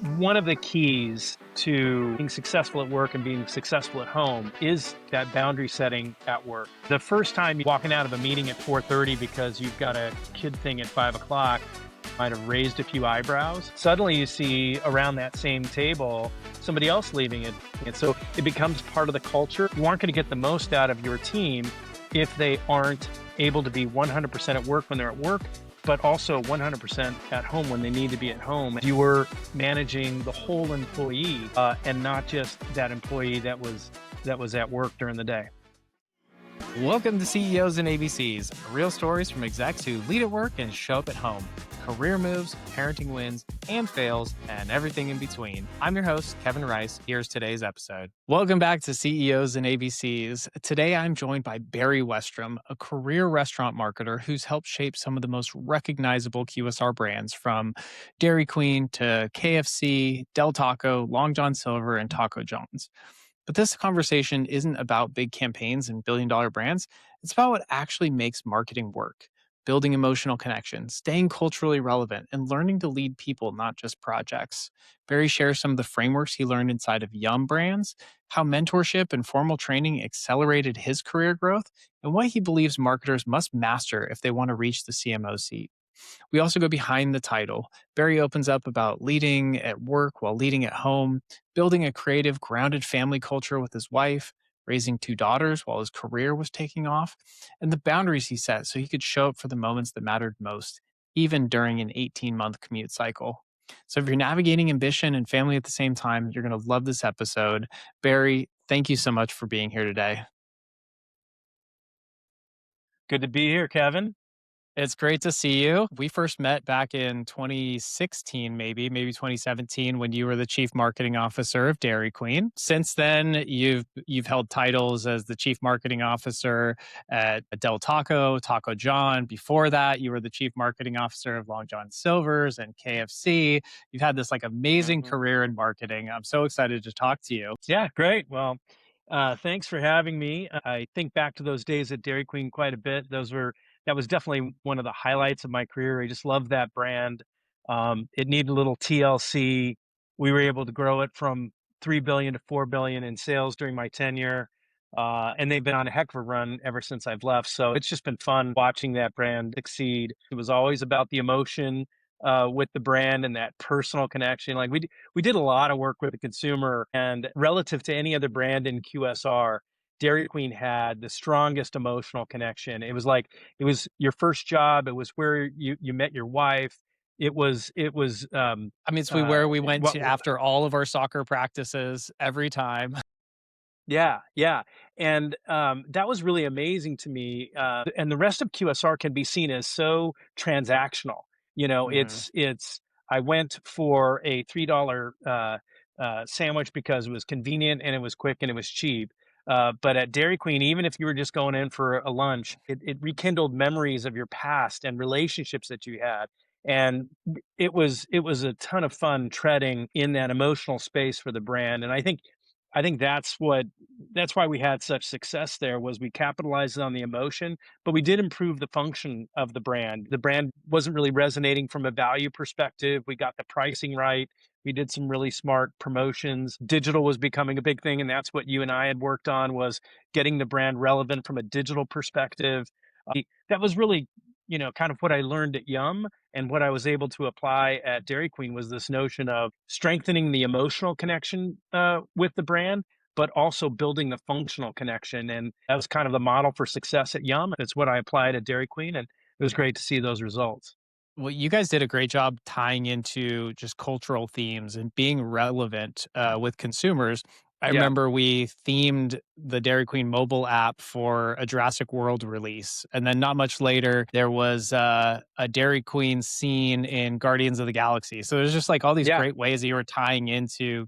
One of the keys to being successful at work and being successful at home is that boundary setting at work. The first time you're walking out of a meeting at 4:30 because you've got a kid thing at 5 o'clock might have raised a few eyebrows. Suddenly you see around that same table somebody else leaving it. And so it becomes part of the culture. You aren't going to get the most out of your team if they aren't able to be 100% at work when they're at work, but also 100% at home when they need to be at home. You were managing the whole employee and not just that employee that was at work during the day. Welcome to CEOs and ABCs, real stories from execs who lead at work and show up at home. Career moves, parenting wins and fails, and everything in between. I'm your host, Kevin Rice. Here's today's episode. Welcome back to CEOs and ABCs. Today, I'm joined by Barry Westrum, a career restaurant marketer who's helped shape some of the most recognizable QSR brands, from Dairy Queen to KFC, Del Taco, Long John Silver, and Taco John's. But this conversation isn't about big campaigns and billion-dollar brands. It's about what actually makes marketing work: building emotional connections, staying culturally relevant, and learning to lead people, not just projects. Barry shares some of the frameworks he learned inside of Yum Brands, how mentorship and formal training accelerated his career growth, and what he believes marketers must master if they want to reach the CMO seat. We also go behind the title. Barry opens up about leading at work while leading at home, building a creative, grounded family culture with his wife, raising two daughters while his career was taking off, and the boundaries he set so he could show up for the moments that mattered most, even during an 18-month commute cycle. So if you're navigating ambition and family at the same time, you're going to love this episode. Barry, thank you so much for being here today. Good to be here, Kevin. It's great to see you. We first met back in 2016, maybe 2017, when you were the chief marketing officer of Dairy Queen. Since then, you've held titles as the chief marketing officer at Del Taco, Taco John. Before that, you were the chief marketing officer of Long John Silver's and KFC. You've had this amazing career in marketing. I'm so excited to talk to you. Yeah, great. Well, thanks for having me. I think back to those days at Dairy Queen quite a bit. That was definitely one of the highlights of my career. I just love that brand. It needed a little TLC. We were able to grow it from 3 billion to 4 billion in sales during my tenure. And they've been on a heck of a run ever since I've left. So it's just been fun watching that brand succeed. It was always about the emotion with the brand and that personal connection. We did a lot of work with the consumer, and relative to any other brand in QSR, Dairy Queen had the strongest emotional connection. It was your first job. It was where you met your wife. It's where we went to after all of our soccer practices every time. Yeah, yeah. And that was really amazing to me. And the rest of QSR can be seen as so transactional. Mhm. I went for a $3 sandwich because it was convenient and it was quick and it was cheap. But at Dairy Queen, even if you were just going in for a lunch, it rekindled memories of your past and relationships that you had. And it was a ton of fun treading in that emotional space for the brand. And I think that's why we had such success there. Was we capitalized on the emotion, but we did improve the function of the brand. The brand wasn't really resonating from a value perspective. We got the pricing right. We did some really smart promotions. Digital was becoming a big thing, and that's what you and I had worked on, was getting the brand relevant from a digital perspective. That was really, kind of what I learned at Yum, and what I was able to apply at Dairy Queen was this notion of strengthening the emotional connection with the brand, but also building the functional connection. And that was kind of the model for success at Yum. It's what I applied at Dairy Queen, and it was great to see those results. Well, you guys did a great job tying into just cultural themes and being relevant with consumers. I Yeah, remember we themed the Dairy Queen mobile app for a Jurassic World release. And then not much later, there was a Dairy Queen scene in Guardians of the Galaxy. So there's just all these yeah, great ways that you were tying into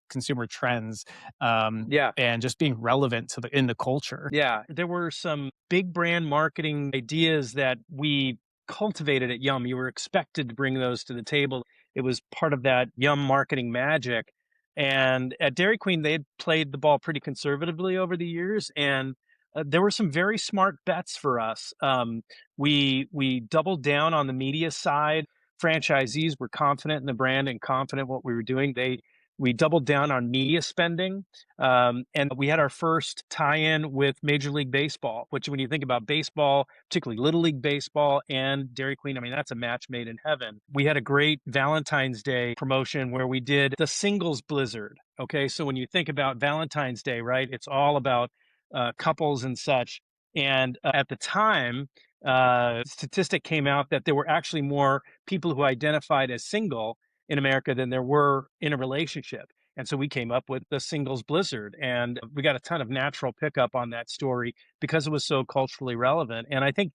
consumer trends, yeah. and just being relevant to in the culture. Yeah, there were some big brand marketing ideas that we cultivated at Yum. You were expected to bring those to the table. It was part of that Yum marketing magic. And at Dairy Queen, they had played the ball pretty conservatively over the years, and there were some very smart bets for us. We doubled down on the media side franchisees were confident in the brand and confident what we were doing, we doubled down on media spending, and we had our first tie-in with Major League Baseball. Which, when you think about baseball, particularly Little League Baseball and Dairy Queen, I mean, that's a match made in heaven. We had a great Valentine's Day promotion where we did the singles blizzard. Okay, so when you think about Valentine's Day, right, it's all about couples and such. And at the time, statistic came out that there were actually more people who identified as single in America than there were in a relationship. And so we came up with the singles blizzard, and we got a ton of natural pickup on that story because it was so culturally relevant. And I think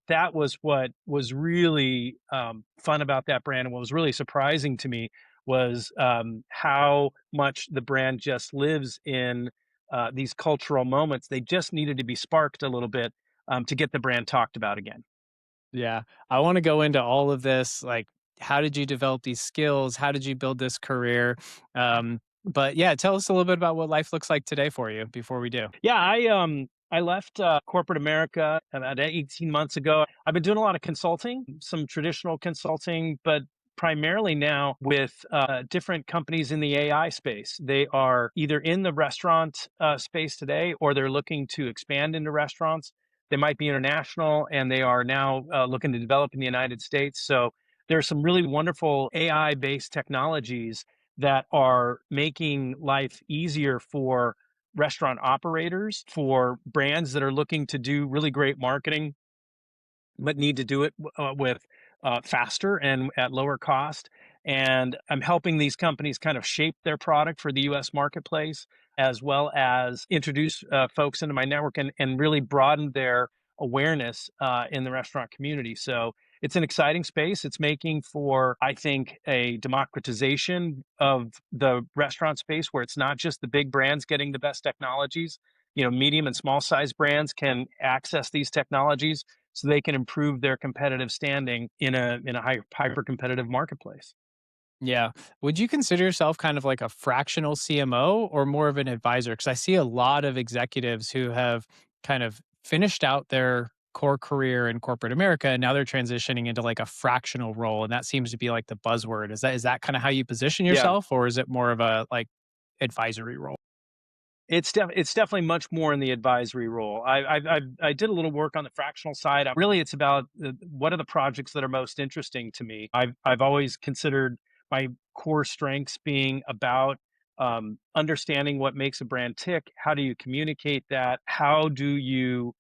that was what was really fun about that brand, and what was really surprising to me was how much the brand just lives in these cultural moments. They just needed to be sparked a little bit to get the brand talked about again. Yeah. I want to go into all of this. Like, how did you develop these skills? How did you build this career? But yeah, tell us a little bit about what life looks like today for you before we do. Yeah, I left corporate America about 18 months ago. I've been doing a lot of consulting, some traditional consulting, but primarily now with different companies in the AI space. They are either in the restaurant space today, or they're looking to expand into restaurants. They might be international, and they are now looking to develop in the United States. So there are some really wonderful AI based technologies that are making life easier for restaurant operators, for brands that are looking to do really great marketing but need to do it with faster and at lower cost. And I'm helping these companies kind of shape their product for the US marketplace, as well as introduce folks into my network, and really broaden their awareness in the restaurant community. So it's an exciting space. It's making for, I think, a democratization of the restaurant space where it's not just the big brands getting the best technologies. You know, medium and small size brands can access these technologies so they can improve their competitive standing in a hyper competitive marketplace. Yeah. Would you consider yourself kind of like a fractional CMO or more of an advisor? Because I see a lot of executives who have kind of finished out their core career in corporate America and now they're transitioning into like a fractional role. And that seems to be like the buzzword. Is that kind of how you position Yeah, yourself, or is it more of a like advisory role? it's definitely much more in the advisory role. I did a little work on the fractional side. Really, it's about what are the projects that are most interesting to me. I've always considered my core strengths being about understanding what makes a brand tick. How do you communicate that? How do you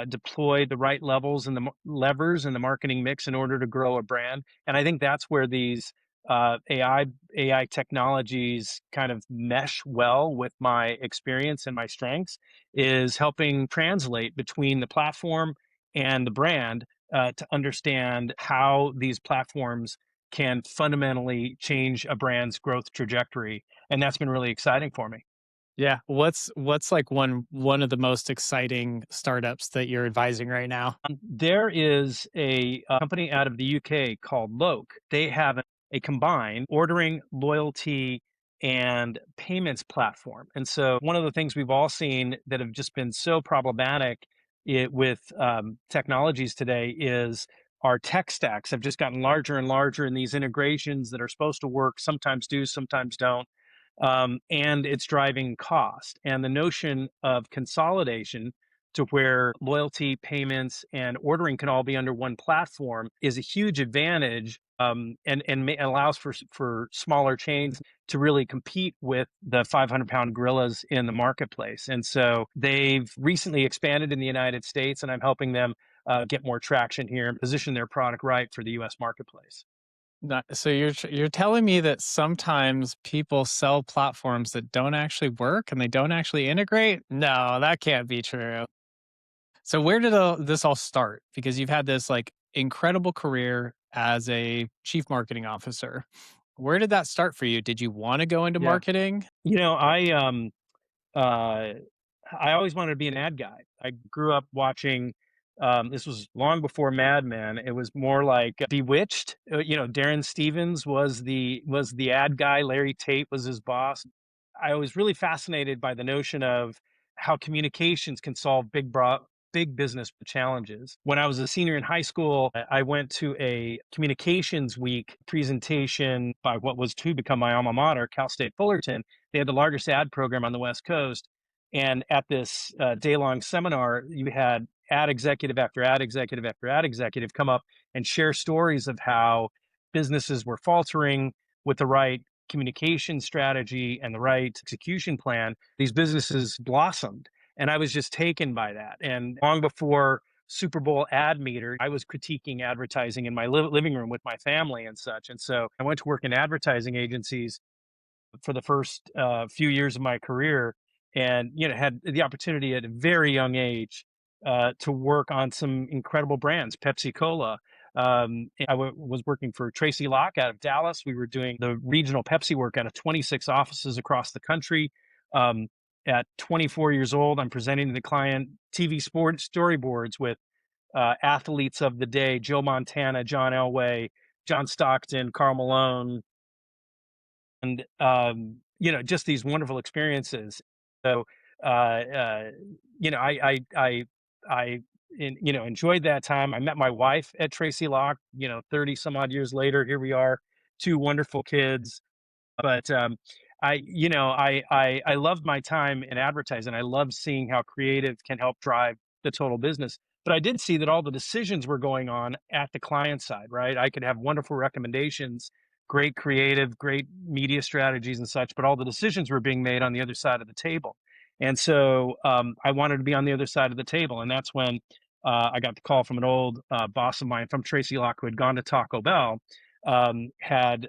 deploy the right levels and the levers in the marketing mix in order to grow a brand? And I think that's where these AI technologies kind of mesh well with my experience and my strengths, is helping translate between the platform and the brand to understand how these platforms can fundamentally change a brand's growth trajectory. And that's been really exciting for me. Yeah. What's like one of the most exciting startups that you're advising right now? There is a company out of the UK called Loke. They have a combined ordering, loyalty, and payments platform. And so, one of the things we've all seen that have just been so problematic with technologies today is our tech stacks have just gotten larger and larger, and these integrations that are supposed to work sometimes do, sometimes don't. And it's driving cost. And the notion of consolidation to where loyalty, payments, and ordering can all be under one platform is a huge advantage, and allows for smaller chains to really compete with the 500-pound gorillas in the marketplace. And so they've recently expanded in the United States, and I'm helping them get more traction here and position their product right for the U.S. marketplace. So you're telling me that sometimes people sell platforms that don't actually work and they don't actually integrate? No, that can't be true. So where did this all start? Because you've had this like incredible career as a chief marketing officer. Where did that start for you? Did you want to go into Yeah, marketing? you know, uh, I always wanted to be an ad guy. I grew up watching. This was long before Mad Men. It was more like Bewitched. You know, Darren Stevens was the ad guy. Larry Tate was his boss. I was really fascinated by the notion of how communications can solve big business challenges. When I was a senior in high school, I went to a communications week presentation by what was to become my alma mater, Cal State Fullerton. They had the largest ad program on the West Coast. And at this day long seminar, you had ad executive after ad executive after ad executive come up and share stories of how businesses were faltering with the right communication strategy and the right execution plan. These businesses blossomed. And I was just taken by that. And long before Super Bowl ad meter, I was critiquing advertising in my living room with my family and such. And so I went to work in advertising agencies for the first few years of my career, and had the opportunity at a very young age to work on some incredible brands. Pepsi Cola. Was working for Tracy Locke out of Dallas. We were doing the regional Pepsi work out of 26 offices across the country. Um, at 24 years old, I'm presenting to the client TV sports storyboards with athletes of the day: Joe Montana, John Elway, John Stockton, Karl Malone, and just these wonderful experiences. So uh, uh, I enjoyed that time. I met my wife at Tracy Locke. 30 some odd years later, here we are, two wonderful kids. But I loved my time in advertising. I loved seeing how creative can help drive the total business. But I did see that all the decisions were going on at the client side, right? I could have wonderful recommendations, great creative, great media strategies and such, but all the decisions were being made on the other side of the table. And so I wanted to be on the other side of the table. And that's when I got the call from an old boss of mine from Tracy Locke, who had gone to Taco Bell, had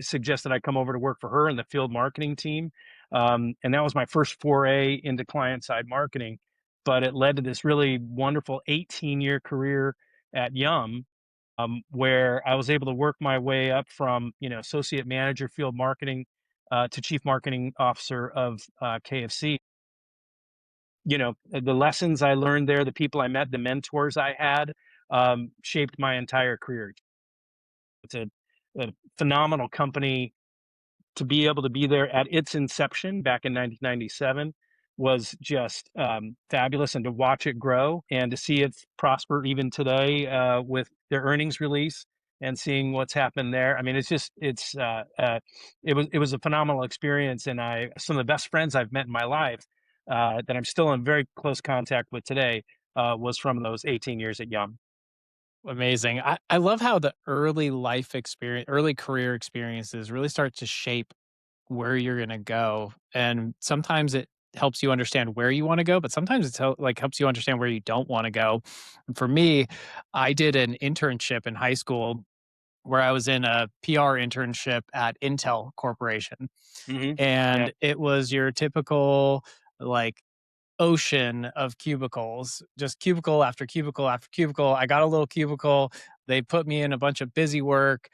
suggested I come over to work for her in the field marketing team. And that was my first foray into client side marketing. But it led to this really wonderful 18-year career at Yum, where I was able to work my way up from associate manager field marketing to chief marketing officer of KFC. The lessons I learned there, the people I met, the mentors I had, shaped my entire career. It's a phenomenal company. To be able to be there at its inception back in 1997 was just fabulous, and to watch it grow and to see it prosper even today with their earnings release and seeing what's happened there. I mean, it was a phenomenal experience, and I some of the best friends I've met in my life that I'm still in very close contact with today was from those 18 years at Yum. Amazing. I love how the early life experience, early career experiences really start to shape where you're going to go. And sometimes it helps you understand where you want to go, but sometimes it's helps you understand where you don't want to go. And for me, I did an internship in high school where I was in a PR internship at Intel Corporation. Yeah, And it was your typical like ocean of cubicles, just cubicle after cubicle after cubicle. I got a little cubicle. They put me in a bunch of busy work.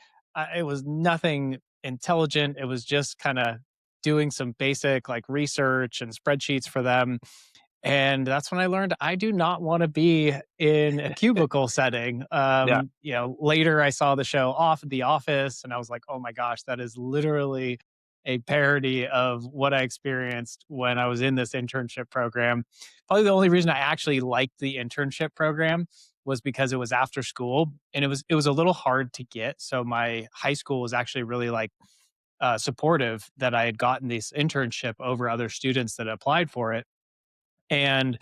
It was nothing intelligent. It was just kind of doing some basic like research and spreadsheets for them. And that's when I learned I do not want to be in a cubicle setting. yeah. Later I saw the show off The Office and I was like, oh my gosh, that is literally a parody of what I experienced when I was in this internship program. Probably the only reason I actually liked the internship program was because it was after school and it was a little hard to get. So my high school was actually really like supportive that I had gotten this internship over other students that applied for it. And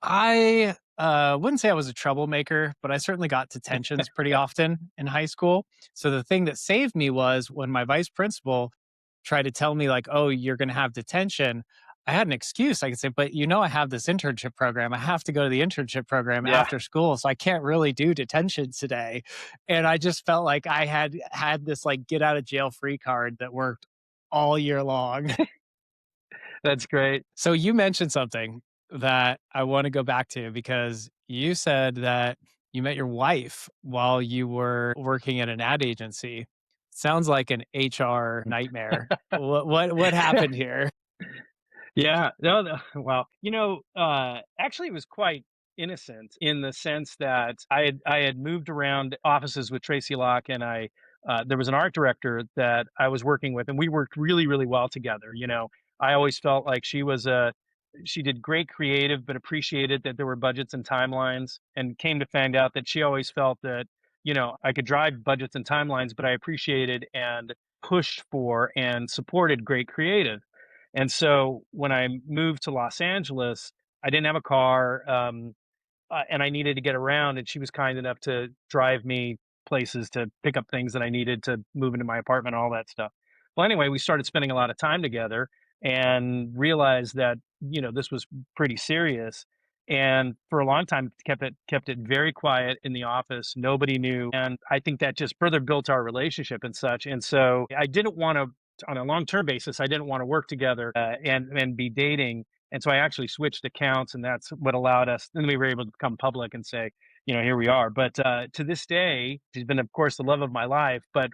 I wouldn't say I was a troublemaker, but I certainly got detentions pretty often in high school. So the thing that saved me was when my vice principal tried to tell me, like, oh, you're going to have detention. I had an excuse. I could say, but I have this internship program. I have to go to the internship program Yeah, after school. So I can't really do detention today. And I just felt like I had this like get out of jail free card that worked all year long. that's great. So you mentioned something that I want to go back to because you said that you met your wife while you were working at an ad agency. Sounds like an HR nightmare. What happened here? Yeah, no, no, well, actually, it was quite innocent in the sense that I had moved around offices with Tracy Locke, and there was an art director that I was working with, and we worked really, really well together. I always felt like she was She did great creative, but appreciated that there were budgets and timelines, and came to find out that she always felt that, I could drive budgets and timelines, but I appreciated and pushed for and supported great creative. And so when I moved to Los Angeles, I didn't have a car. And I needed to get around, and she was kind enough to drive me places to pick up things that I needed to move into my apartment, all that stuff. Well, anyway, we started spending a lot of time together and realized that, this was pretty serious. And for a long time, kept it very quiet in the office. Nobody knew, and I think that just further built our relationship and such. And so I didn't want to, on a long term basis, I didn't want to work together and be dating, and so I actually switched accounts, and that's what allowed us. Then we were able to become public and say, here we are. But to this day, she's been, of course, the love of my life. But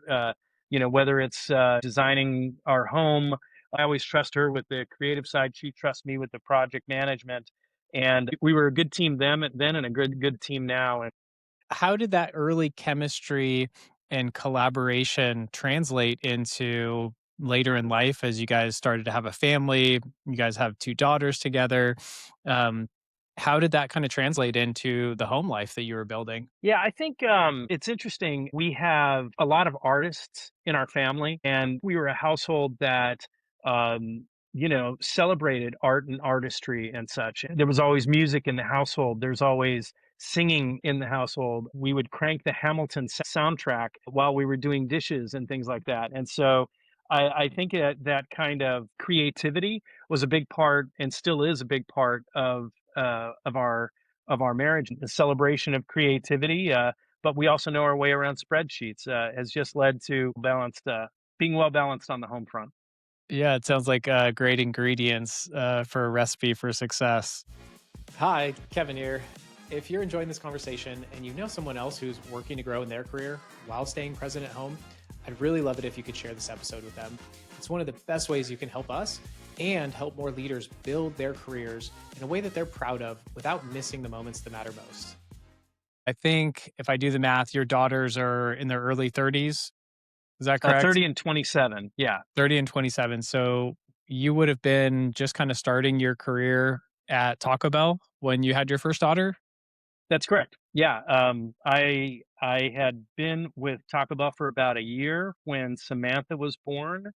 whether it's designing our home, I always trust her with the creative side. She trusts me with the project management, and we were a good team then, and a good team now. And How did that early chemistry and collaboration translate into later in life as you guys started to have a family? You guys have 2 daughters together. Um, how did that kinda translate into the home life that you were building? yeah, I think it's interesting. We have a lot of artists in our family, and we were a household that, celebrated art and artistry and such. There was always music in the household. There's always singing in the household. We would crank the Hamilton soundtrack while we were doing dishes and things like that. And so I think that kind of creativity was a big part, and still is a big part of our marriage, the celebration of creativity. But we also know our way around spreadsheets has just led to being well balanced on the home front. Yeah, it sounds like, great ingredients, for a recipe for success. Hi, Kevin here. If you're enjoying this conversation and you know someone else who's working to grow in their career while staying present at home, I'd really love it if you could share this episode with them. It's one of the best ways you can help us and help more leaders build their careers in a way that they're proud of without missing the moments that matter most. I think if I do the math, your daughters are in their early 30s. Is that correct? 30 and 27. Yeah, 30 and 27. So you would have been just kind of starting your career at Taco Bell when you had your first daughter? that's correct. Yeah, I had been with Taco Bell for about a year when Samantha was born.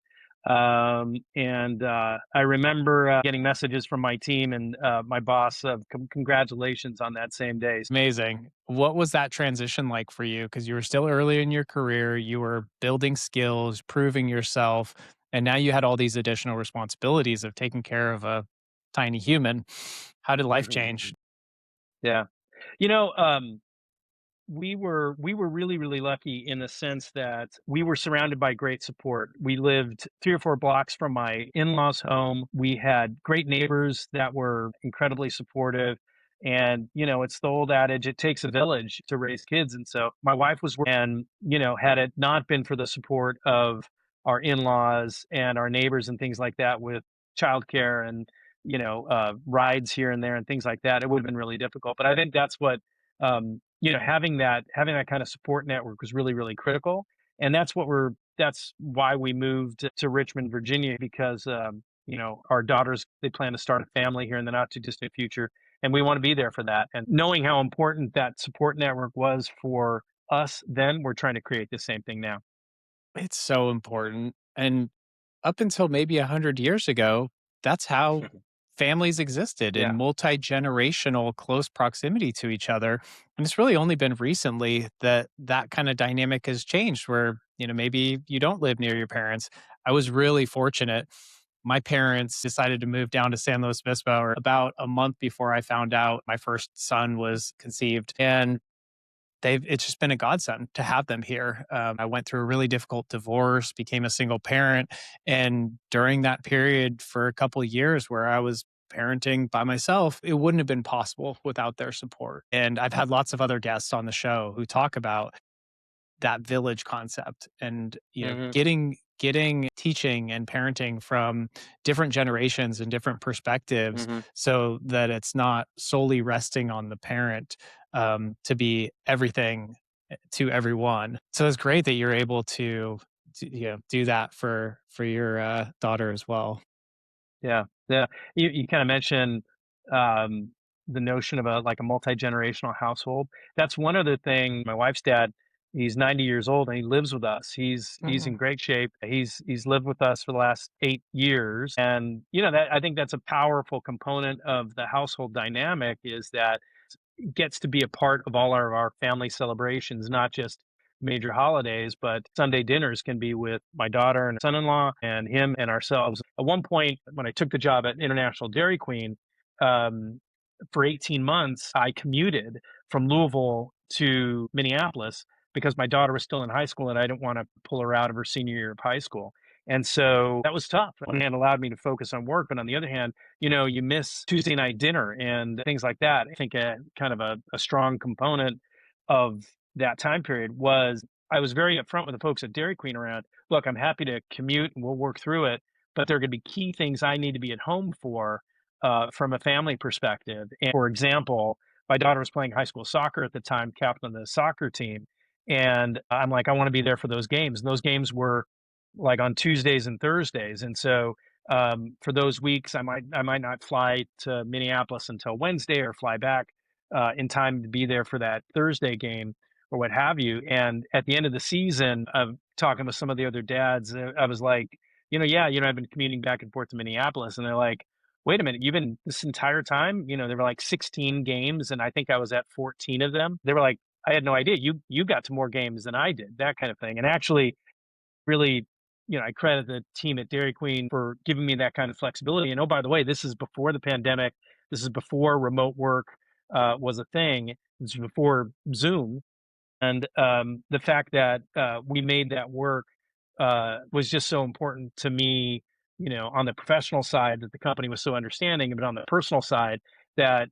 And I remember getting messages from my team and my boss of congratulations on that same day. Amazing. What was that transition like for you? Because you were still early in your career, you were building skills, proving yourself, and now you had all these additional responsibilities of taking care of a tiny human. How did life change? Yeah. You know, we were really, really lucky in the sense that we were surrounded by great support. We lived 3 or 4 blocks from my in-laws' home. We had great neighbors that were incredibly supportive. And, it's the old adage, it takes a village to raise kids. And so my wife was, and, had it not been for the support of our in-laws and our neighbors and things like that with childcare and, rides here and there and things like that, it would have been really difficult. But I think that's what, having that kind of support network was really, really critical. And that's why we moved to Richmond, Virginia, because our daughters, they plan to start a family here in the not too distant future, and we want to be there for that. And knowing how important that support network was for us then, we're trying to create the same thing now. It's so important. And up until maybe 100 years ago, that's how families existed in Yeah. multi generational close proximity to each other. And it's really only been recently that that kind of dynamic has changed where, maybe you don't live near your parents. I was really fortunate. My parents decided to move down to San Luis Obispo about a month before I found out my first son was conceived. And it's just been a godsend to have them here. I went through a really difficult divorce, became a single parent, and during that period for a couple of years where I was parenting by myself, it wouldn't have been possible without their support. And I've had lots of other guests on the show who talk about that village concept and Hmm. getting teaching and parenting from different generations and different perspectives Hmm. so that it's not solely resting on the parent to be everything to everyone. So it's great that you're able to do that for your daughter as well. Yeah, yeah. You kinda mentioned, um, the notion of a multi-generational household. That's one other thing. My wife's dad, he's 90 years old, and he lives with us. He's in Mhm. great shape. He's lived with us for the last 8 years, and, that I think that's a powerful component of the household dynamic is that gets to be a part of all our family celebrations, not just major holidays, but Sunday dinners can be with my daughter and son-in-law and him and ourselves. At one point, when I took the job at International Dairy Queen, um, for 18 months, I commuted from Louisville to Minneapolis because my daughter was still in high school and I didn't want to pull her out of her senior year of high school. And so that was tough. On one hand, allowed me to focus on work, but on the other hand, you miss Tuesday night dinner and things like that. I think kind of a strong component of that time period was I was very upfront with the folks at Dairy Queen around, look, I'm happy to commute and we'll work through it, but there are going to be key things I need to be at home for from a family perspective. And for example, my daughter was playing high school soccer at the time, captain of the soccer team. And I'm like, I want to be there for those games. And those games were like on Tuesdays and Thursdays. And so for those weeks, I might not fly to Minneapolis until Wednesday or fly back in time to be there for that Thursday game or what have you. And at the end of the season, of talking with some of the other dads, I was like, yeah, I've been commuting back and forth to Minneapolis, and they're like, wait a minute, you've been this entire time? There were like 16 games, and I think I was at 14 of them. They were like, I had no idea. You got to more games than I did, that kind of thing. And actually, really, I credit the team at Dairy Queen for giving me that kind of flexibility. And oh, by the way, this is before the pandemic. This is before remote work was a thing. This is before Zoom. And the fact that we made that work was just so important to me, on the professional side that the company was so understanding, but on the personal side that,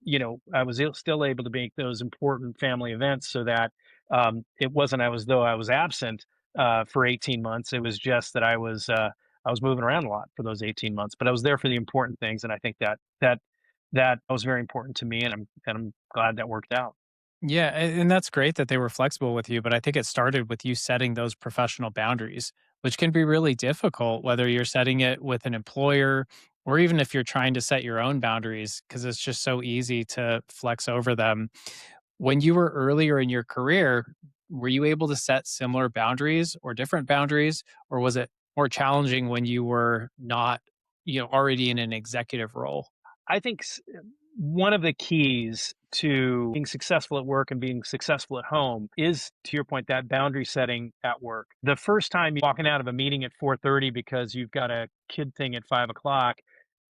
I was still able to make those important family events so that it wasn't as though I was absent for 18 months. It was just that I was moving around a lot for those 18 months, but I was there for the important things. And I think that was very important to me. And I'm glad that worked out. Yeah, and that's great that they were flexible with you, but I think it started with you setting those professional boundaries, which can be really difficult whether you're setting it with an employer or even if you're trying to set your own boundaries because it's just so easy to flex over them. When you were earlier in your career, were you able to set similar boundaries or different boundaries, or was it more challenging when you were not, already in an executive role? I think one of the keys to being successful at work and being successful at home is, to your point, that boundary setting at work. The first time you're walking out of a meeting at 4:30 because you've got a kid thing at 5 o'clock,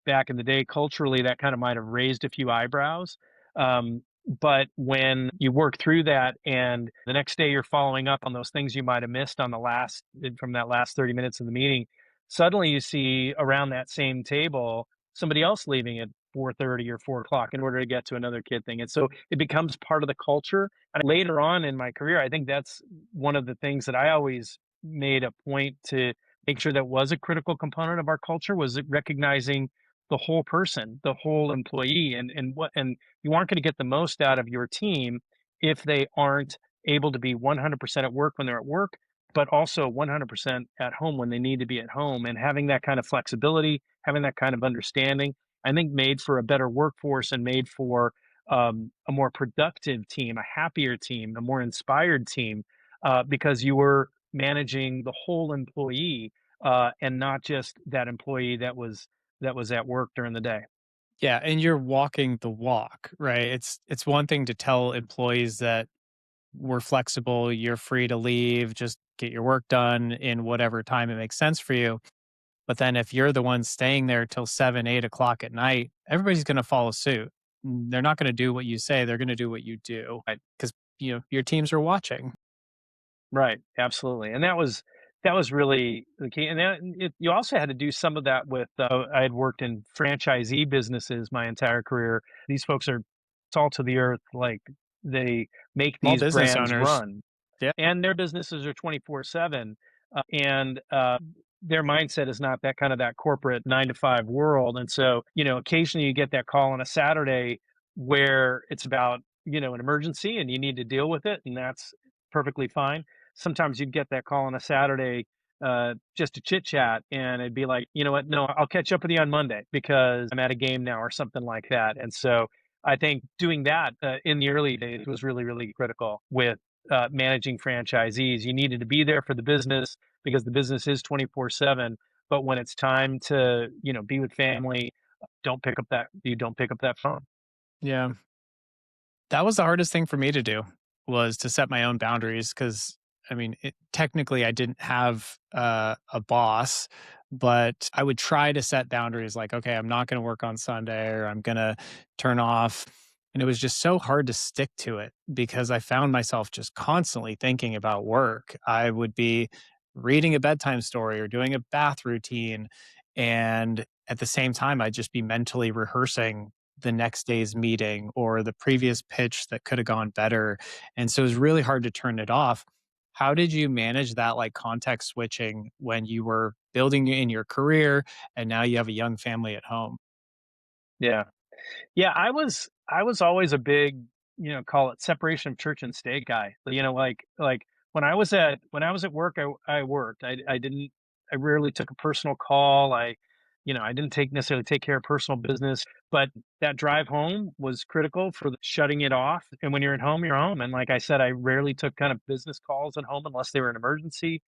back in the day, culturally, that kind of might have raised a few eyebrows. But when you work through that and the next day you're following up on those things you might have missed on the last from that last 30 minutes of the meeting, suddenly you see around that same table somebody else leaving at 4:30 or 4 o'clock in order to get to another kid thing. And so it becomes part of the culture. And later on in my career, I think that's one of the things that I always made a point to make sure that was a critical component of our culture was recognizing the whole person, the whole employee, and you aren't going to get the most out of your team if they aren't able to be 100% at work when they're at work, but also 100% at home when they need to be at home. And having that kind of flexibility, having that kind of understanding, I think made for a better workforce and made for a more productive team, a happier team, a more inspired team, because you were managing the whole employee and not just that employee that was at work during the day. Yeah, and you're walking the walk, right? It's one thing to tell employees that we're flexible, you're free to leave, just get your work done in whatever time it makes sense for you. But then if you're the one staying there till 7, 8 o'clock at night, everybody's gonna follow suit. They're not gonna do what you say, they're gonna do what you do. Right. Because your teams are watching. Right. Absolutely. And that was really the key. And you also had to do some of that with. I had worked in franchisee businesses my entire career. These folks are salt to the earth. Like they make Small these business brands owners. run, Yeah. and their businesses are 24/7. And their mindset is not that corporate 9 to 5 world. And so, occasionally you get that call on a Saturday where it's about, an emergency and you need to deal with it. And that's perfectly fine. Sometimes you'd get that call on a Saturday just to chit chat, and it'd be like, you know what, no, I'll catch up with you on Monday because I'm at a game now or something like that. And so I think doing that in the early days was really, really critical with managing franchisees. You needed to be there for the business because the business is 24/7. But when it's time to, be with family, don't pick up that phone. Yeah. That was the hardest thing for me to do, was to set my own boundaries because, I mean, technically, I didn't have, a boss, but I would try to set boundaries like, "Okay, I'm not gonna work on Sunday," or, "I'm gonna turn off," and it was just so hard to stick to it because I found myself just constantly thinking about work. I would be reading a bedtime story or doing a bath routine, and at the same time, I'd just be mentally rehearsing the next day's meeting or the previous pitch that could have gone better. And so it was really hard to turn it off. How did you manage that like context switching when you were building in your career and now you have a young family at home? Yeah. Yeah, I was always a big, call it separation of church and state guy. Like when I was at work, I worked. I rarely took a personal call. I didn't take necessarily take care of personal business, but that drive home was critical for shutting it off. And when you're at home, you're home. And like I said, I rarely took kind of business calls at home unless they were an emergency.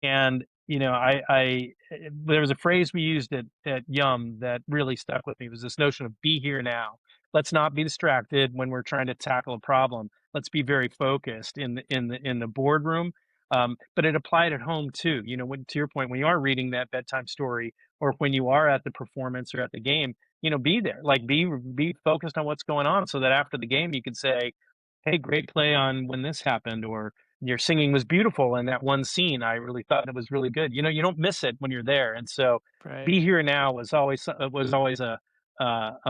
And, there was a phrase we used at Yum that really stuck with me. It was this notion of be here now. Let's not be distracted when we're trying to tackle a problem. Let's be very focused in the boardroom. But it applied at home too. To your point, when you are reading that bedtime story, or when you are at the performance or at the game, be there. Like be focused on what's going on, so that after the game you could say, "Hey, great play on when this happened," or your singing was beautiful in that one scene. I really thought it was really good. You don't miss it when you're there. And so, Right. be here now was always a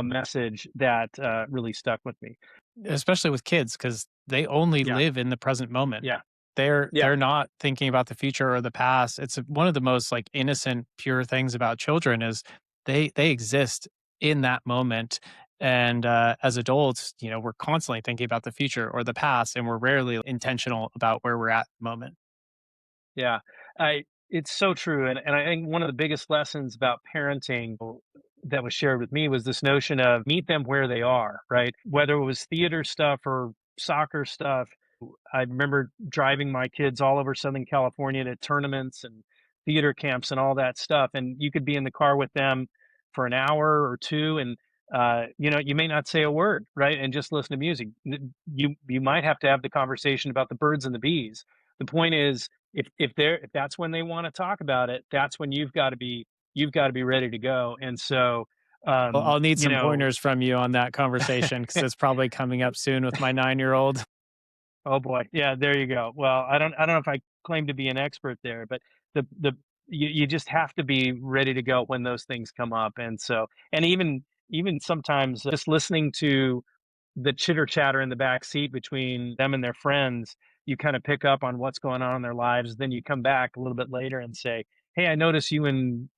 message that really stuck with me. Especially with kids, because they only Yeah, live in the present moment. yeah, They're yeah. they're not thinking about the future or the past. It's one of the most, like, innocent, pure things about children is they exist in that moment, and, as adults, we're constantly thinking about the future or the past, and we're rarely intentional about where we're at the moment. Yeah, it's so true, and I think one of the biggest lessons about parenting that was shared with me was this notion of meet them where they are, right? Whether it was theater stuff or soccer stuff, I remember driving my kids all over Southern California to tournaments and theater camps and all that stuff, and you could be in the car with them for an hour or two, and you may not say a word, right, and just listen to music. You might have to have the conversation about the birds and the bees. The point is, if that's when they want to talk about it, that's when you've got to be ready to go. And so, Well, um, I'll need you some know, pointers from you on that conversation because it's probably coming up soon with my 9-year-old. oh boy, yeah, there you go. Well, I don't know if I claim to be an expert there, but the you just have to be ready to go when those things come up. And so, and even sometimes just listening to the chitter chatter in the back seat between them and their friends, you kind of pick up on what's going on in their lives. Then you come back a little bit later and say, "Hey, I noticed you and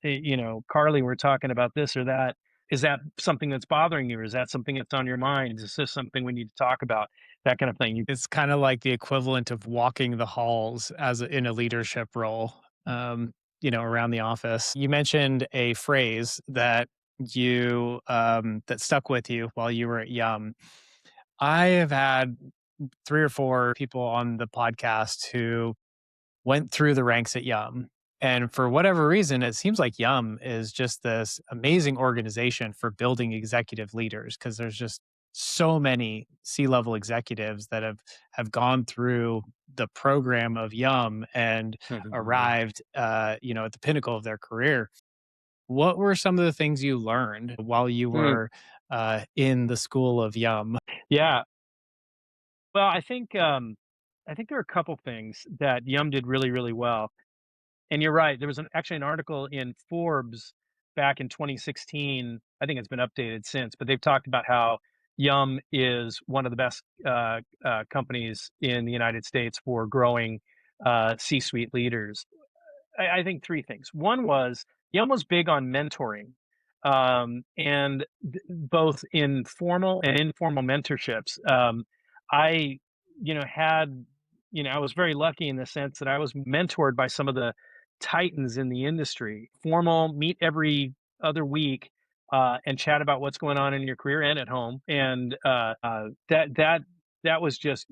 Carly were talking about this or that. Is that something that's bothering you, or is that something that's on your mind? Is this something we need to talk about?" That kind of thing. It's kinda like the equivalent of walking the halls in a leadership role, around the office. You mentioned a phrase that that stuck with you while you were at Yum. I have had 3 or 4 people on the podcast who went through the ranks at Yum. And for whatever reason, it seems like Yum is just this amazing organization for building executive leaders because there's just so many C-level executives that have gone through the program of Yum and arrived, at the pinnacle of their career. What were some of the things you learned while you Mm, were in the school of Yum? yeah. Well, I think there are a couple things that Yum did really, really well. And you're right. There was actually an article in Forbes back in 2016. I think it's been updated since, but they've talked about how Yum is one of the best companies in the United States for growing C-suite leaders. I think three things. One was Yum was big on mentoring, and both in formal and informal mentorships. I, had, I was very lucky in the sense that I was mentored by some of the titans in the industry. Formal, meet every other week, and chat about what's going on in your career and at home. And that was just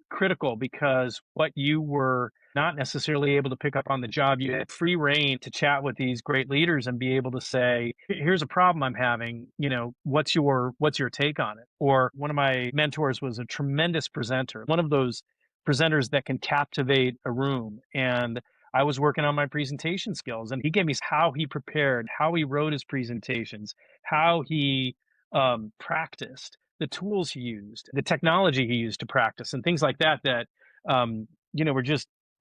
critical because what you were not necessarily able to pick up on the job, you had free reign to chat with these great leaders and be able to say, here's a problem I'm having, what's your take on it? Or one of my mentors was a tremendous presenter, one of those presenters that can captivate a room. And I was working on my presentation skills, and he gave me how he prepared, how he wrote his presentations, how he practiced, the tools he used, the technology he used to practice, and things like that. That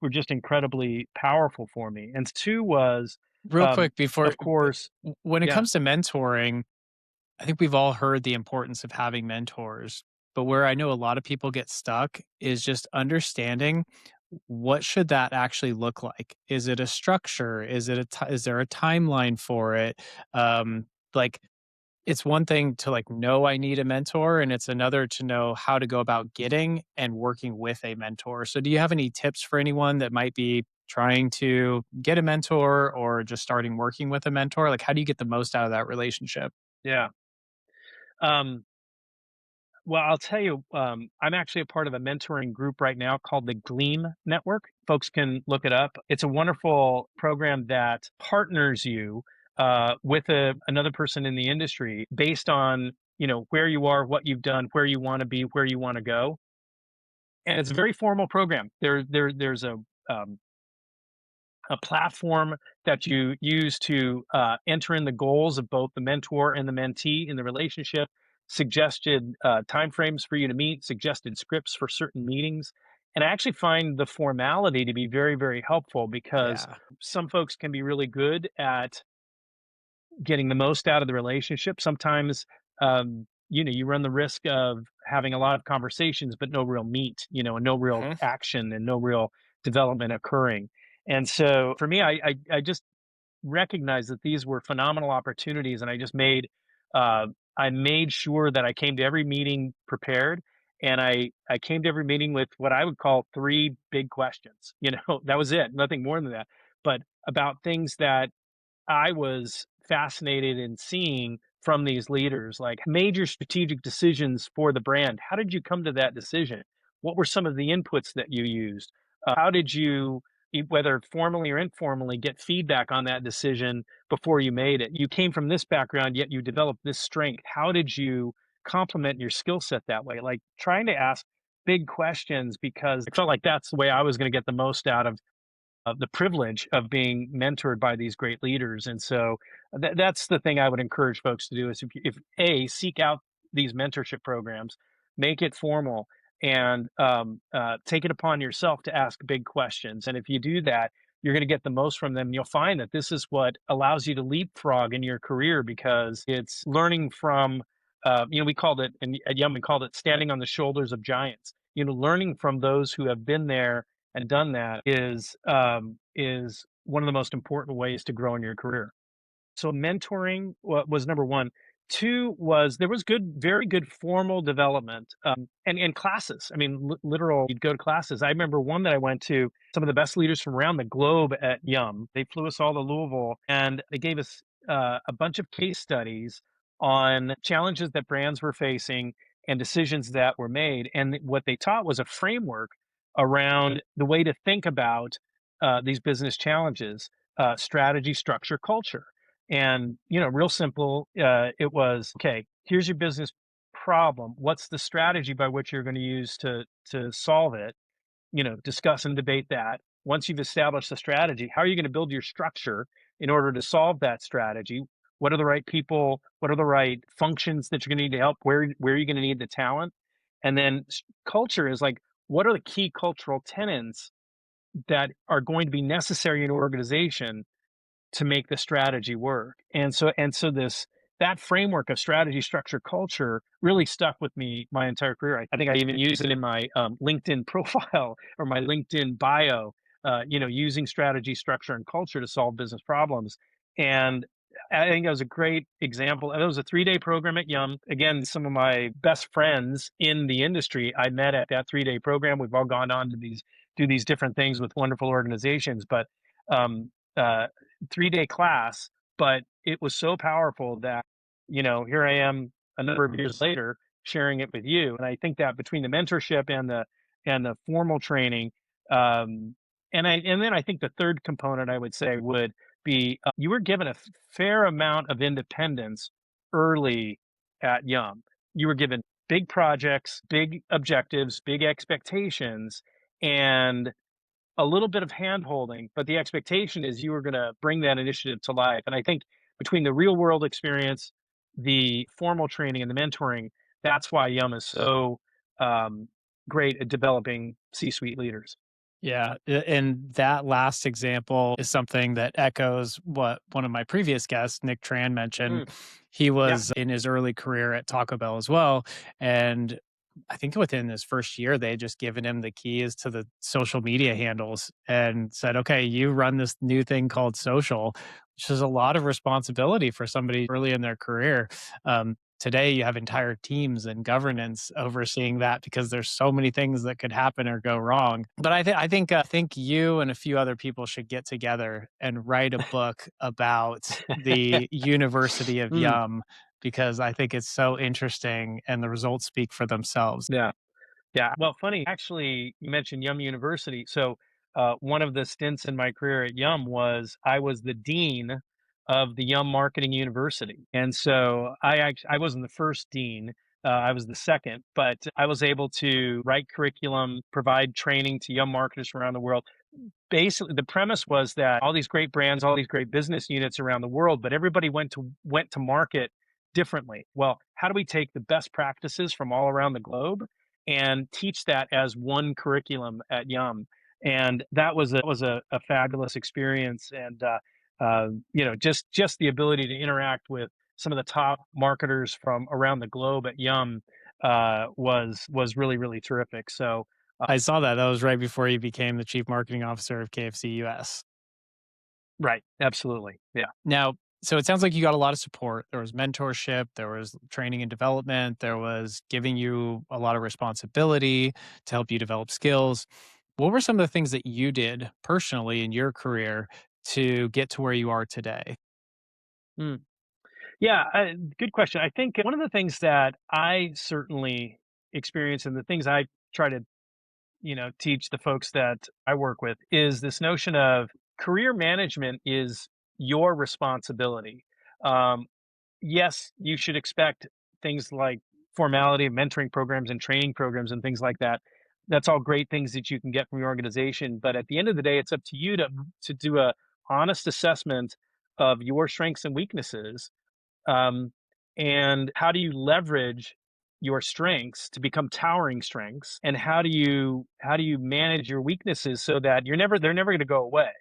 were just incredibly powerful for me. And two was, Real quick before, of course, when it yeah, comes to mentoring, I think we've all heard the importance of having mentors, but where I know a lot of people get stuck is just understanding what should that actually look like? Is it a structure? Is there a timeline for it? Like it's one thing to like know I need a mentor, and it's another to know how to go about getting and working with a mentor. So do you have any tips for anyone that might be trying to get a mentor or just starting working with a mentor? Like how do you get the most out of that relationship? yeah. Um, Well, I'll tell you, I'm actually a part of a mentoring group right now called the Gleam Network. Folks can look it up. It's a wonderful program that partners you with another person in the industry based on where you are, what you've done, where you want to be, where you want to go, and it's a very formal program. There's um, a platform that you use to enter in the goals of both the mentor and the mentee in the relationship, suggested timeframes for you to meet, suggested scripts for certain meetings. And I actually find the formality to be very, very helpful because Yeah. some folks can be really good at getting the most out of the relationship. Sometimes, you run the risk of having a lot of conversations, but no real meat, and no real Mhm. action and no real development occurring. And so for me, I just recognized that these were phenomenal opportunities, and uh, I made sure that I came to every meeting prepared, and I came to every meeting with what I would call three big questions. That was it, nothing more than that. But about things that I was fascinated in seeing from these leaders, like major strategic decisions for the brand. How did you come to that decision? What were some of the inputs that you used? How did you, whether formally or informally, get feedback on that decision before you made it? You came from this background, yet you developed this strength. How did you complement your skill set that way? Like trying to ask big questions because I felt like that's the way I was going to get the most out of the privilege of being mentored by these great leaders. And so that's the thing I would encourage folks to do is if a seek out these mentorship programs, make it formal, and take it upon yourself to ask big questions. And if you do that, you're going to get the most from them. You'll find that this is what allows you to leapfrog in your career because it's learning from, we called it, and at Yum, we called it standing on the shoulders of giants. Learning from those who have been there and done that is one of the most important ways to grow in your career. So mentoring was number one. Two was there was very good formal development, and classes. I mean, literal. You'd go to classes. I remember one that I went to. Some of the best leaders from around the globe at Yum. They flew us all to Louisville, and they gave us a bunch of case studies on challenges that brands were facing and decisions that were made. And what they taught was a framework around the way to think about these business challenges: strategy, structure, culture. And, real simple. It was, okay, here's your business problem. What's the strategy by which you're going to use to solve it? Discuss and debate that. Once you've established the strategy, how are you going to build your structure in order to solve that strategy? What are the right people? What are the right functions that you're going to need to help? Where are you going to need the talent? And then culture is like, what are the key cultural tenets that are going to be necessary in an organization to make the strategy work? And so this that framework of strategy, structure, culture really stuck with me my entire career. I think I even use it in my LinkedIn profile or my LinkedIn bio. Using strategy, structure, and culture to solve business problems. And I think that was a great example. And it was a 3-day program at Yum. Again, some of my best friends in the industry I met at that 3-day program. We've all gone on to do these different things with wonderful organizations. But uh, 3-day class, but it was so powerful that, here I am a number of years later sharing it with you. And I think that between the mentorship and the formal training, and then I think the third component I would say would be you were given a fair amount of independence early at Yum. You were given big projects, big objectives, big expectations, and a little bit of hand holding, but the expectation is you were going to bring that initiative to life. And I think between the real world experience, the formal training, and the mentoring, that's why Yum is so um, great at developing C suite leaders. Yeah, and that last example is something that echoes what one of my previous guests, Nick Tran, mentioned. Mm, He yeah. was in his early career at Taco Bell as well, and I think within his first year, they had just given him the keys to the social media handles and said, "Okay, you run this new thing called social," which is a lot of responsibility for somebody early in their career. Today, you have entire teams and governance overseeing that because there's so many things that could happen or go wrong. But I think you and a few other people should get together and write a book about the University of Mm, Yum because I think it's so interesting and the results speak for themselves. yeah. Yeah. Well, funny, actually, you mentioned Yum University. So, one of the stints in my career at Yum was I was the dean of the Yum Marketing University, and so I wasn't the first dean. I was the second, but I was able to write curriculum, provide training to young marketers around the world. Basically, the premise was that all these great brands, all these great business units around the world, but everybody went to market differently. Well, how do we take the best practices from all around the globe and teach that as one curriculum at Yum? And that was a fabulous experience, and just the ability to interact with some of the top marketers from around the globe at Yum was really really terrific. So I saw that. That was right before you became the chief marketing officer of KFC US. right, absolutely, yeah. Now, so it sounds like you got a lot of support. There was mentorship, there was training and development, there was giving you a lot of responsibility to help you develop skills. What were some of the things that you did personally in your career to get to where you are today? Mm. Yeah, good question. I think one of the things that I certainly experience, and the things I try to, teach the folks that I work with, is this notion of career management is your responsibility. Um, yes, you should expect things like formality of mentoring programs and training programs and things like that. That's all great things that you can get from your organization, but at the end of the day, it's up to you to do a honest assessment of your strengths and weaknesses, um, and how do you leverage your strengths to become towering strengths, and how do you manage your weaknesses so that they're never going to go away,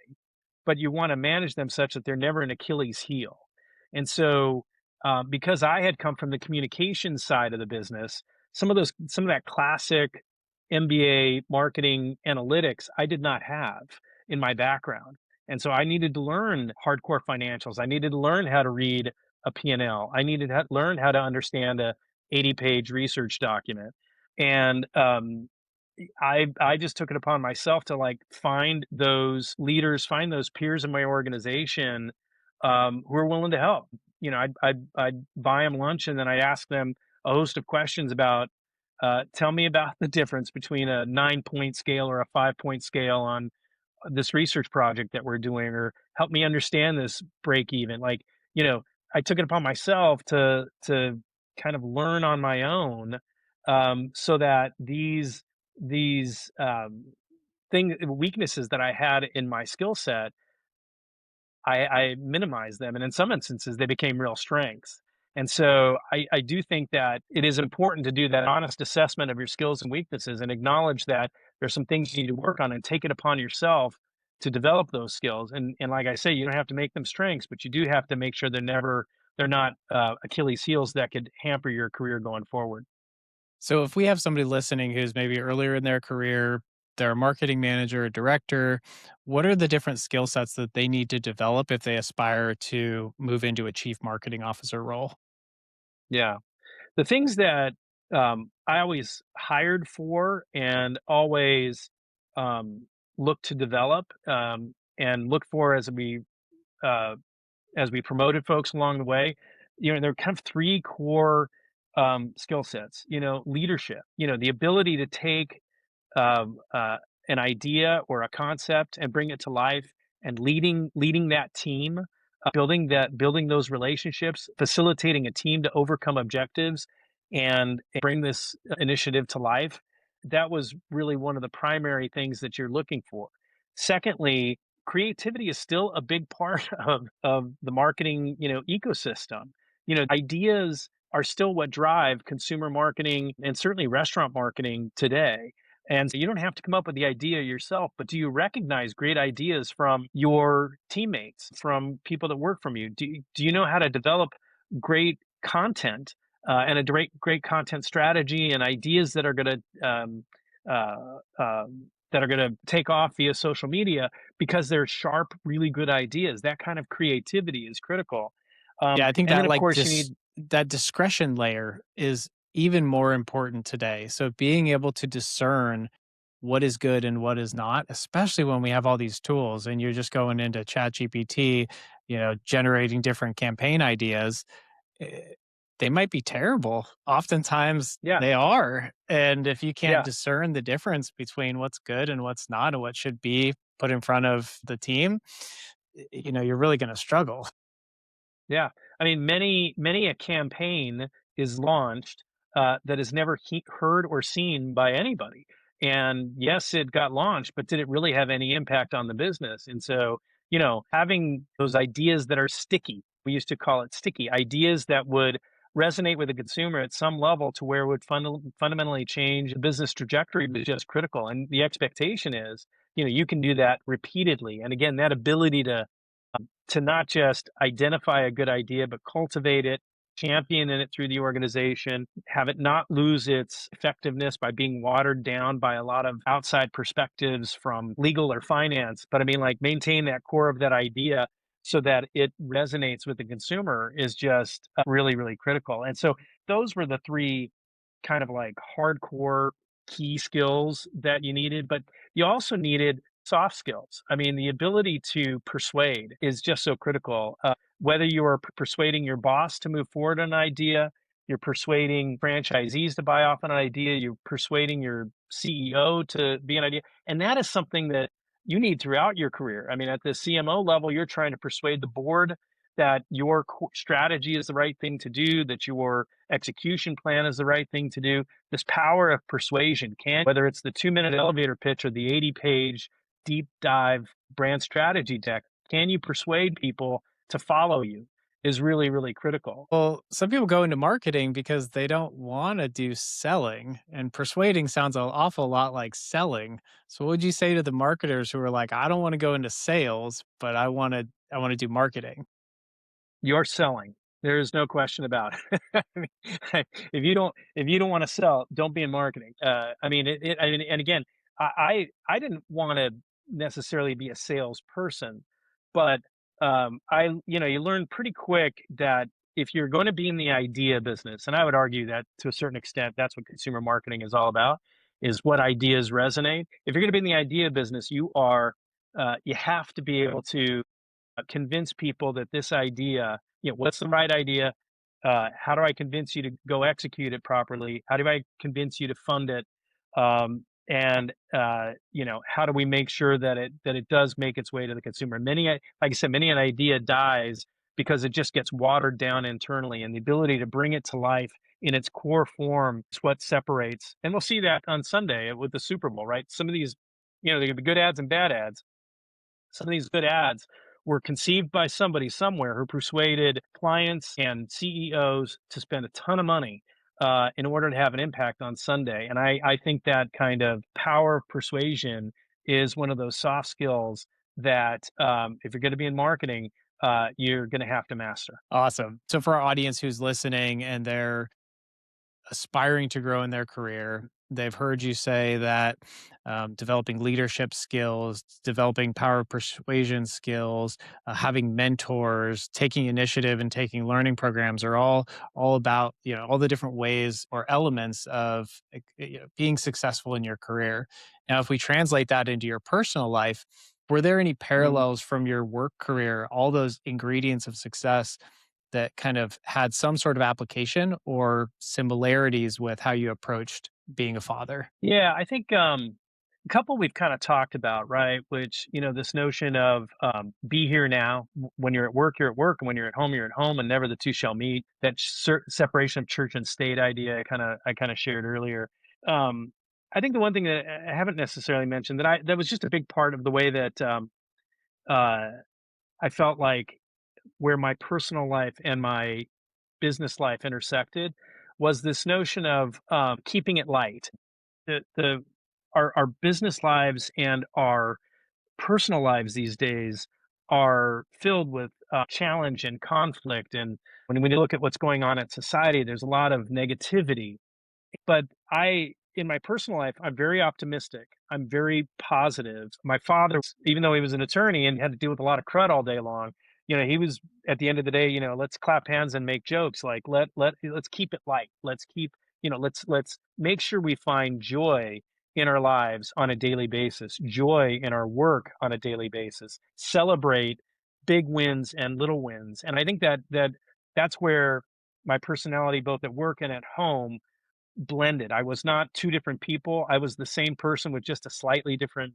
but you want to manage them such that they're never an Achilles heel. And so, because I had come from the communication side of the business, some of that classic MBA marketing analytics I did not have in my background. And so I needed to learn hardcore financials. I needed to learn how to read a P&L. I needed to learn how to understand a 80-page research document. And I just took it upon myself to like find those leaders, find those peers in my organization, who are willing to help. I'd buy them lunch, and then I'd ask them a host of questions about, tell me about the difference between a 9-point scale or a 5-point scale on this research project that we're doing, or help me understand this break even. Like, I took it upon myself to kind of learn on my own, so that these weaknesses that I had in my skill set, I minimized them, and in some instances, they became real strengths. And so I do think that it is important to do that honest assessment of your skills and weaknesses, and acknowledge that there's some things you need to work on, and take it upon yourself to develop those skills. And like I say, you don't have to make them strengths, but you do have to make sure they're not Achilles heels that could hamper your career going forward. So if we have somebody listening who's maybe earlier in their career, they're a marketing manager, a director, what are the different skill sets that they need to develop if they aspire to move into a chief marketing officer role? Yeah. The things that I always hired for and always look to develop. and look for uh, as we promoted folks along the way, there are kind of three core skill sets. Leadership. The ability to take um, uh, an idea or a concept and bring it to life, and leading that team, building those relationships, facilitating a team to overcome objectives and bring this initiative to life. That was really one of the primary things that you're looking for. Secondly, creativity is still a big part of the marketing ecosystem. Ideas are still what drive consumer marketing and certainly restaurant marketing today. And so you don't have to come up with the idea yourself, but do you recognize great ideas from your teammates, from people that work from you? Do you know how to develop great content and a great content strategy and ideas that are going to take off via social media because they're sharp, really good ideas? That kind of creativity is critical. Yeah, I think And then, that of like course, you just need, that discretion layer is even more important today. So being able to discern what is good and what is not, especially when we have all these tools and you're just going into Chat GPT, generating different campaign ideas, eh, they might be terrible. Oftentimes yeah, they are. And if you can't yeah. discern the difference between what's good and what's not and what should be put in front of the team, you're really going to struggle. Yeah. I mean, many a campaign is launched that is never heard or seen by anybody. And yes, it got launched, but did it really have any impact on the business? And so, having those ideas that are sticky, we used to call it sticky, ideas that would resonate with the consumer at some level to where it would fundamentally change the business trajectory was just critical. And the expectation is, you can do that repeatedly. And again, that ability to not just identify a good idea, but cultivate it, champion it through the organization, have it not lose its effectiveness by being watered down by a lot of outside perspectives from legal or finance. But I mean, like, maintain that core of that idea so that it resonates with the consumer is just really, really critical. And so those were the three kind of like hardcore key skills that you needed, but you also needed soft skills. I mean, the ability to persuade is just so critical. Whether you are persuading your boss to move forward on an idea, you're persuading franchisees to buy off an idea, you're persuading your CEO to be an idea. And that is something that you need throughout your career. I mean, at the CMO level, you're trying to persuade the board that your strategy is the right thing to do, that your execution plan is the right thing to do. This power of persuasion can, whether it's the 2-minute elevator pitch or the 80-page deep dive brand strategy deck, can you persuade people to follow you is really, really critical. Well, some people go into marketing because they don't want to do selling, and persuading sounds an awful lot like selling. So, what would you say to the marketers who are like, "I don't want to go into sales, but I want to do marketing"? You're selling. There's no question about it. I mean, if you don't want to sell, don't be in marketing. I mean, I mean, and again, I didn't want to necessarily be a salesperson, but you learn pretty quick that if you're going to be in the idea business, and I would argue that to a certain extent, that's what consumer marketing is all about, is what ideas resonate. If you're going to be in the idea business, you have to be able to convince people that this idea, what's the right idea? How do I convince you to go execute it properly? How do I convince you to fund it? And how do we make sure that it does make its way to the consumer? Like I said, many an idea dies because it just gets watered down internally, and the ability to bring it to life in its core form is what separates. And we'll see that on Sunday with the Super Bowl, right? Some of these, there can be good ads and bad ads. Some of these good ads were conceived by somebody somewhere who persuaded clients and CEOs to spend a ton of money in order to have an impact on Sunday. And I think that kind of power of persuasion is one of those soft skills that if you're going to be in marketing, you're going to have to master. Awesome. So, for our audience who's listening and they're aspiring to grow in their career, they've heard you say that developing leadership skills, developing power of persuasion skills, having mentors, taking initiative, and taking learning programs are all about all the different ways or elements of being successful in your career. Now, if we translate that into your personal life, Were there any Mm. parallels from your work career, all those ingredients of success that kind of had some sort of application or similarities with how you approached being a father? Yeah, I think a couple we've kind of talked about, right? Which, this notion of be here now. When you're at work, you're at work, and when you're at home, you're at home, and never the two shall meet. That separation of church and state idea, I kind of shared earlier. Um, I think the one thing that I haven't necessarily mentioned that was just a big part of the way that uh, I felt like where my personal life and my business life intersected was this notion of keeping it light. The Our business lives and our personal lives these days are filled with challenge and conflict, and when you look at what's going on in society, there's a lot of negativity. But in my personal life, I'm very optimistic. I'm very positive. My father, even though he was an attorney and had to deal with a lot of crud all day long, he was at the end of the day, let's clap hands and make jokes. Like let's keep it light. Let's keep, let's make sure we find joy in our lives on a daily basis, joy in our work on a daily basis. Celebrate big wins and little wins. And I think that's where my personality, both at work and at home, blended. I was not two different people. I was the same person with just a slightly different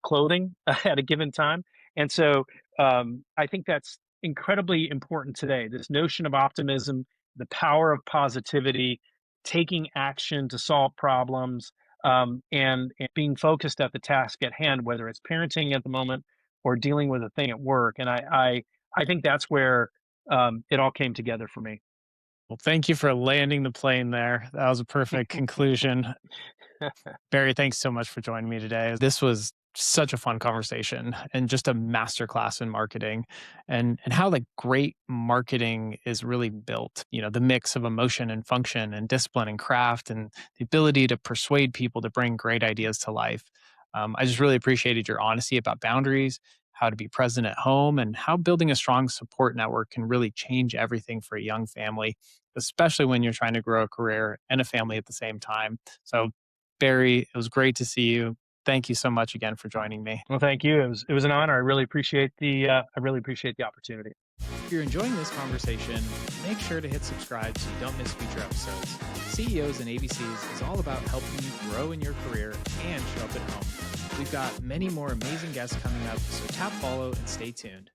clothing at a given time. And so I think that's incredibly important today. This notion of optimism, the power of positivity, taking action to solve problems, and being focused at the task at hand, whether it's parenting at the moment or dealing with a thing at work. And I think that's where it all came together for me. Well, thank you for landing the plane there. That was a perfect conclusion. Barry, thanks so much for joining me today. This was such a fun conversation and just a masterclass in marketing and how like great marketing is really built. The mix of emotion and function and discipline and craft and the ability to persuade people to bring great ideas to life. I just really appreciated your honesty about boundaries, how to be present at home, and how building a strong support network can really change everything for a young family, especially when you're trying to grow a career and a family at the same time. So Barry, it was great to see you. Thank you so much again for joining me. Well, thank you. It was an honor. I really appreciate the opportunity. If you're enjoying this conversation, make sure to hit subscribe so you don't miss future episodes. CEOs and ABCs is all about helping you grow in your career and show up at home. We've got many more amazing guests coming up, so tap follow and stay tuned.